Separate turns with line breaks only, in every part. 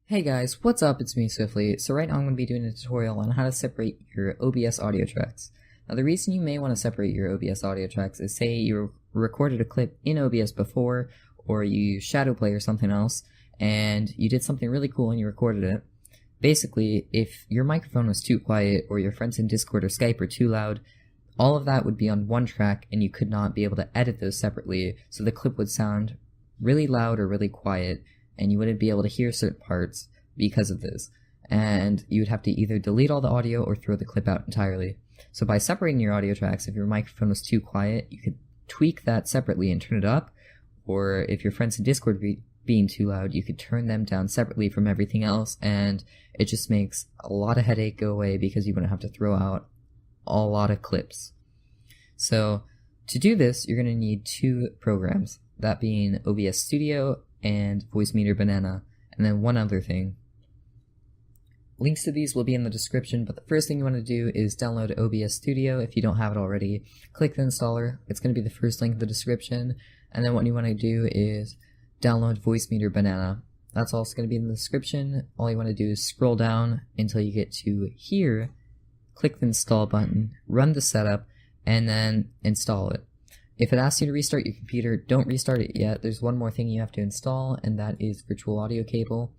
Hey guys, what's up? It's me, Swiftly. So right now I'm going to be doing a tutorial on how to separate your OBS audio tracks. Now the reason you may want to separate your OBS audio tracks is say you recorded a clip in OBS before, or you use Shadowplay or something else, and you did something really cool and you recorded it. Basically, if your microphone was too quiet, or your friends in Discord or Skype are too loud, all of that would be on one track and you could not be able to edit those separately, so the clip would sound really loud or really quiet, and you wouldn't be able to hear certain parts because of this. And you would have to either delete all the audio or throw the clip out entirely. So by separating your audio tracks, if your microphone was too quiet, you could tweak that separately and turn it up, or if your friends in Discord being too loud, you could turn them down separately from everything else, and it just makes a lot of headache go away because you wouldn't have to throw out a lot of clips. So to do this, you're going to need two programs, that being OBS Studio and VoiceMeeter Banana, and then one other thing. Links to these will be in the description, but the first thing you want to do is download OBS Studio if you don't have it already. Click the installer, it's going to be the first link in the description, and then what you want to do is download VoiceMeeter Banana. That's also going to be in the description. All you want to do is scroll down until you get to here, click the install button, run the setup, and then install it. If it asks you to restart your computer, don't restart it yet. There's one more thing you have to install, and that is virtual audio cable.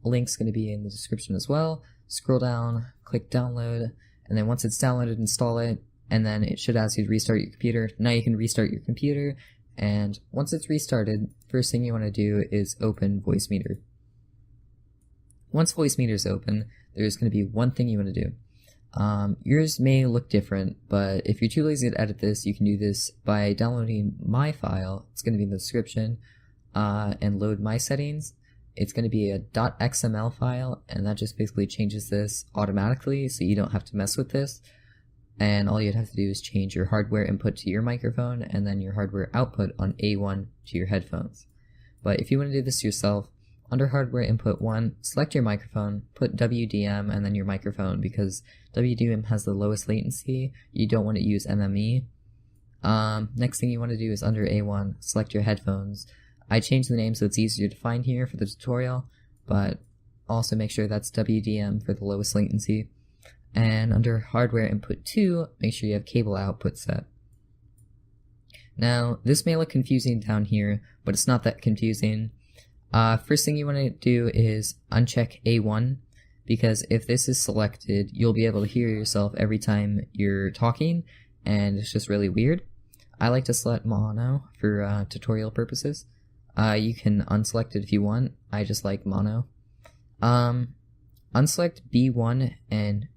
A link's going to be in the description as well. Scroll down, click download, and then once it's downloaded, install it, and then it should ask you to restart your computer. Now you can restart your computer, and once it's restarted, first thing you want to do is open VoiceMeeter. Once VoiceMeeter is open, there's going to be one thing you want to do. Yours may look different, but if you're too lazy to edit this, you can do this by downloading my file. It's going to be in the description, and load my settings. It's going to be a .xml file, and that just basically changes this automatically, so you don't have to mess with this. And all you'd have to do is change your hardware input to your microphone, and then your hardware output on A1 to your headphones. But if you want to do this yourself, under hardware input 1, select your microphone, put WDM and then your microphone, because WDM has the lowest latency. You don't want to use MME. Next thing you want to do is under A1, select your headphones. I changed the name so it's easier to find here for the tutorial, but also make sure that's WDM for the lowest latency. And under hardware input 2, make sure you have cable output set. Now, this may look confusing down here, but it's not that confusing. First thing you want to do is uncheck A1, because if this is selected, you'll be able to hear yourself every time you're talking, and it's just really weird. I like to select mono for tutorial purposes. You can unselect it if you want. I just like mono. Unselect B1 and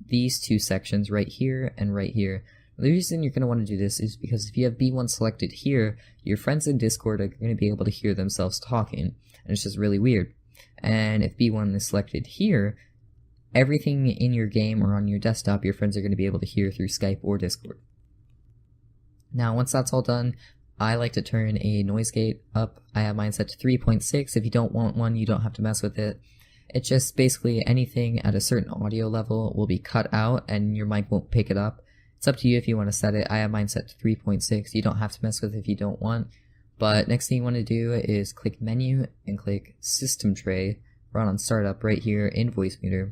these two sections right here and right here. The reason you're going to want to do this is because if you have B1 selected here, your friends in Discord are going to be able to hear themselves talking, and it's just really weird. And if B1 is selected here, everything in your game or on your desktop your friends are going to be able to hear through Skype or Discord. Now once that's all done, I like to turn a noise gate up. I have mine set to 3.6. If you don't want one, you don't have to mess with it. It's just basically anything at a certain audio level will be cut out and your mic won't pick it up. It's up to you if you want to set it. I have mine set to 3.6. You don't have to mess with it if you don't want. But next thing you want to do is click menu and click system tray, run on startup right here in VoiceMeeter.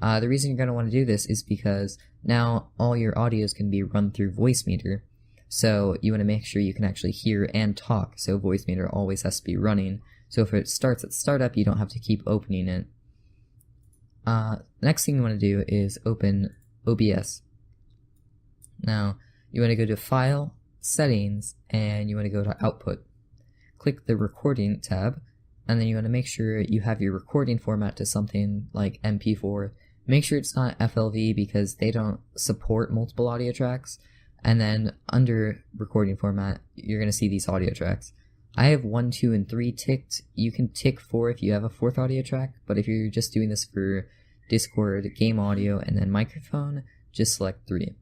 The reason you're going to want to do this is because now all your audio is going to be run through VoiceMeeter. So you want to make sure you can actually hear and talk. So VoiceMeeter always has to be running. So if it starts at startup, you don't have to keep opening it. Next thing you want to do is open OBS. Now, you want to go to File, Settings, and you want to go to Output. Click the Recording tab, and then you want to make sure you have your recording format to something like MP4. Make sure it's not FLV because they don't support multiple audio tracks. And then under recording format, you're going to see these audio tracks. I have 1, 2, and 3 ticked. You can tick 4 if you have a 4th audio track, but if you're just doing this for Discord, game audio, and then microphone, just select 3.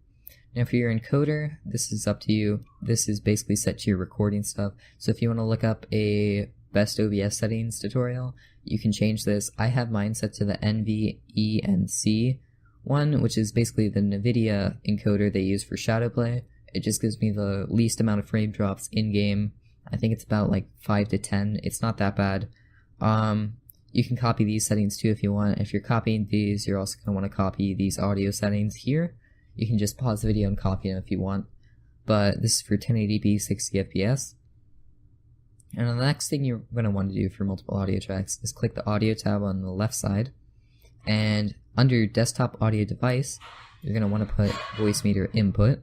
Now for your encoder, this is up to you. This is basically set to your recording stuff. So if you want to look up a best OBS settings tutorial, you can change this. I have mine set to the NVENC one, which is basically the NVIDIA encoder they use for Shadowplay. It just gives me the least amount of frame drops in game. I think it's about like 5 to 10. It's not that bad. You can copy these settings too if you want. If you're copying these, you're also going to want to copy these audio settings here. You can just pause the video and copy them if you want. But this is for 1080p 60 FPS. And the next thing you're going to want to do for multiple audio tracks is click the audio tab on the left side. And under desktop audio device, you're going to want to put VoiceMeeter input.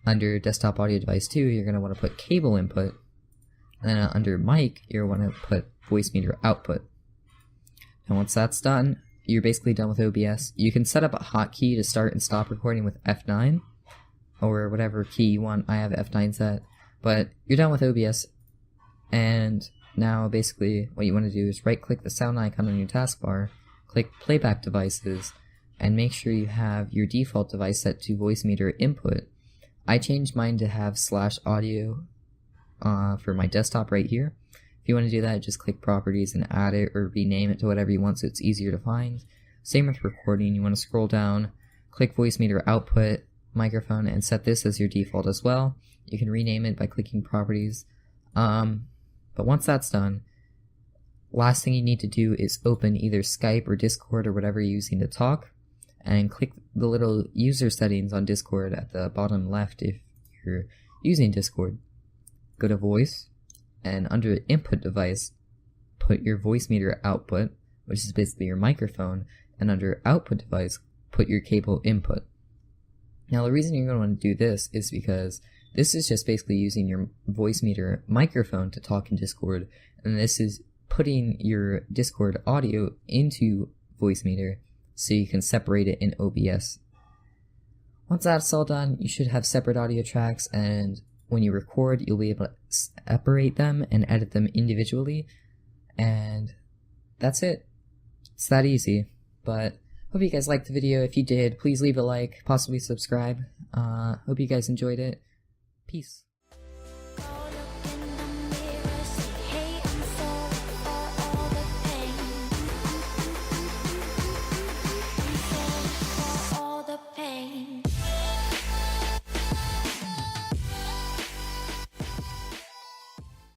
Under desktop audio device 2, you're going to want to put cable input. And then under mic, you're going to put VoiceMeeter output. And once that's done, you're basically done with OBS. You can set up a hotkey to start and stop recording with F9 or whatever key you want. I have F9 set, but you're done with OBS. And now basically what you want to do is right click the sound icon on your taskbar, click playback devices, and make sure you have your default device set to VoiceMeeter input. I changed mine to have /audio for my desktop right here. If you want to do that, just click properties and add it or rename it to whatever you want so it's easier to find. Same with recording. You want to scroll down, click VoiceMeeter output, microphone, and set this as your default as well. You can rename it by clicking properties. But once that's done, last thing you need to do is open either Skype or Discord or whatever you're using to talk, and click the little user settings on Discord at the bottom left if you're using Discord. Go to voice, and under input device, put your VoiceMeeter output, which is basically your microphone, and under output device, put your cable input. Now the reason you're going to want to do this is because this is just basically using your VoiceMeeter microphone to talk in Discord, and this is putting your Discord audio into VoiceMeeter so you can separate it in OBS. Once that's all done, you should have separate audio tracks, and when you record, you'll be able to separate them and edit them individually, and that's it. It's that easy. But hope you guys liked the video. If you did, please leave a like, possibly subscribe. Hope you guys enjoyed it. Peace.
Pain.